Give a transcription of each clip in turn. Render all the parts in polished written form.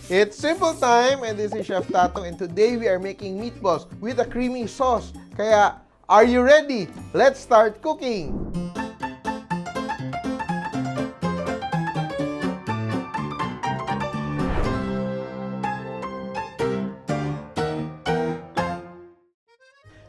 It's simple time, and this is Chef Tatong, and today we are making meatballs with a creamy sauce. Kaya, are you ready? Let's start cooking!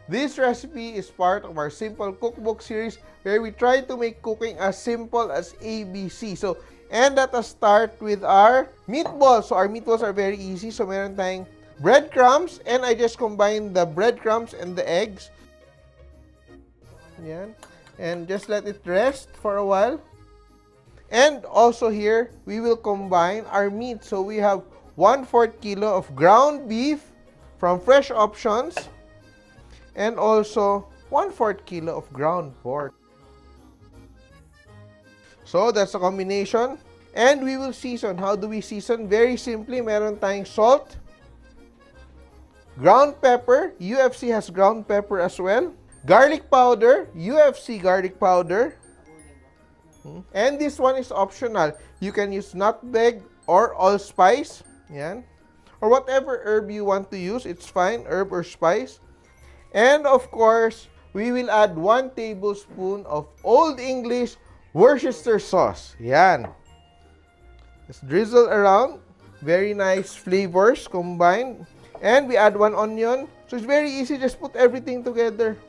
This recipe is part of our Simple Cookbook series where we try to make cooking as simple as ABC. So, and let us start with our meatballs. So, our meatballs are very easy. So, meron tayong breadcrumbs, and I just combine the breadcrumbs and the eggs. Yan. And just let it rest for a while. And also here, we will combine our meat. So, we have 1/4 kilo of ground beef from Fresh Options. And also 1/4 kilo of ground pork. So, that's a combination. And we will season. How do we season? Very simply, meron tayong salt, ground pepper. UFC has ground pepper as well. Garlic powder. UFC garlic powder. And this one is optional. You can use nutmeg or allspice. Yan. Or whatever herb you want to use. It's fine, herb or spice. And of course, we will add 1 tablespoon of Old English Worcester sauce. Yan. Just drizzle around. Very nice flavors combined. And we add 1 onion. So it's very easy. Just put everything together.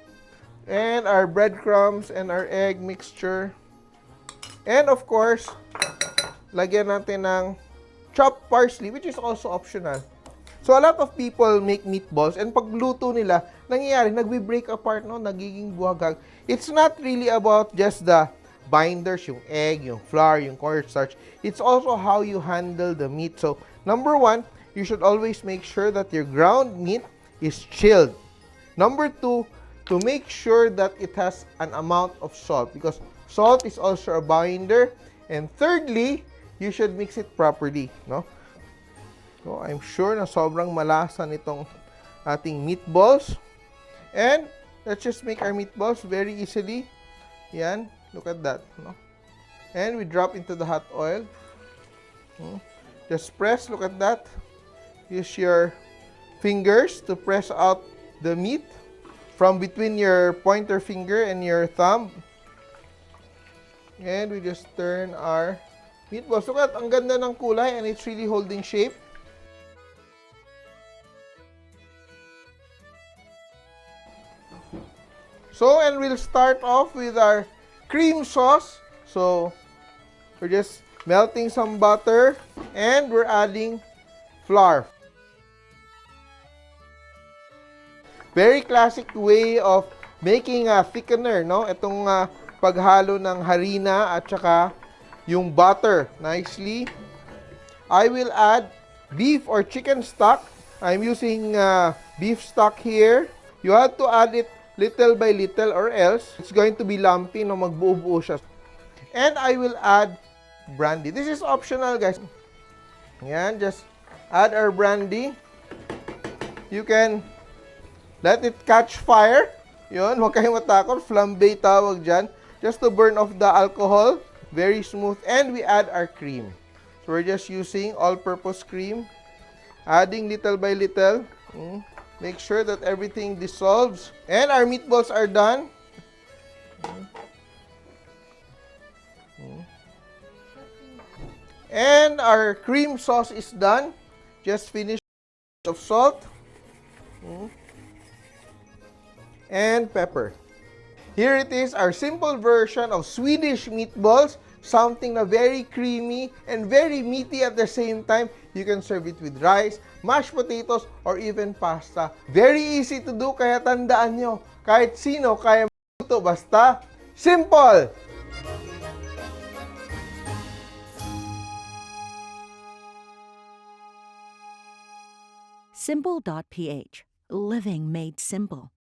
And our breadcrumbs and our egg mixture. And of course, lagyan natin ng chopped parsley, which is also optional. So, a lot of people make meatballs, and pagluto nila, nangyayari, nagbe-break apart, no? Nagiging buhagag. It's not really about just the binders, yung egg, yung flour, yung cornstarch. It's also how you handle the meat. So, number 1, you should always make sure that your ground meat is chilled. Number 2, to make sure that it has an amount of salt, because salt is also a binder. And thirdly, you should mix it properly, no? So, I'm sure na sobrang malasa nitong ating meatballs. And let's just make our meatballs very easily. Yan. Look at that. No? And we drop into the hot oil. Just press. Look at that. Use your fingers to press out the meat from between your pointer finger and your thumb. And we just turn our meatballs. Look at, ang ganda ng kulay, and it's really holding shape. So, and we'll start off with our cream sauce. So, we're just melting some butter and we're adding flour. Very classic way of making a thickener, no? Itong paghalo ng harina at saka yung butter nicely. I will add beef or chicken stock. I'm using beef stock here. You have to add it little by little or else it's going to be lumpy, no, magbuo-buo siya. And I will add brandy. This is optional, guys. Yan, just add our brandy. You can let it catch fire. Yun, huwag kayong matakot. Flambe tawag dyan. Just to burn off the alcohol. Very smooth. And we add our cream. So we're just using all-purpose cream. Adding little by little. Make sure that everything dissolves. And our meatballs are done. And our cream sauce is done. Just finish of salt. And pepper. Here it is, our simple version of Swedish meatballs. Something na very creamy and very meaty at the same time. You can serve it with rice, mashed potatoes, or even pasta. Very easy to do, kaya tandaan nyo, kahit sino kaya magluto, basta simple! Simple.ph. Living made simple.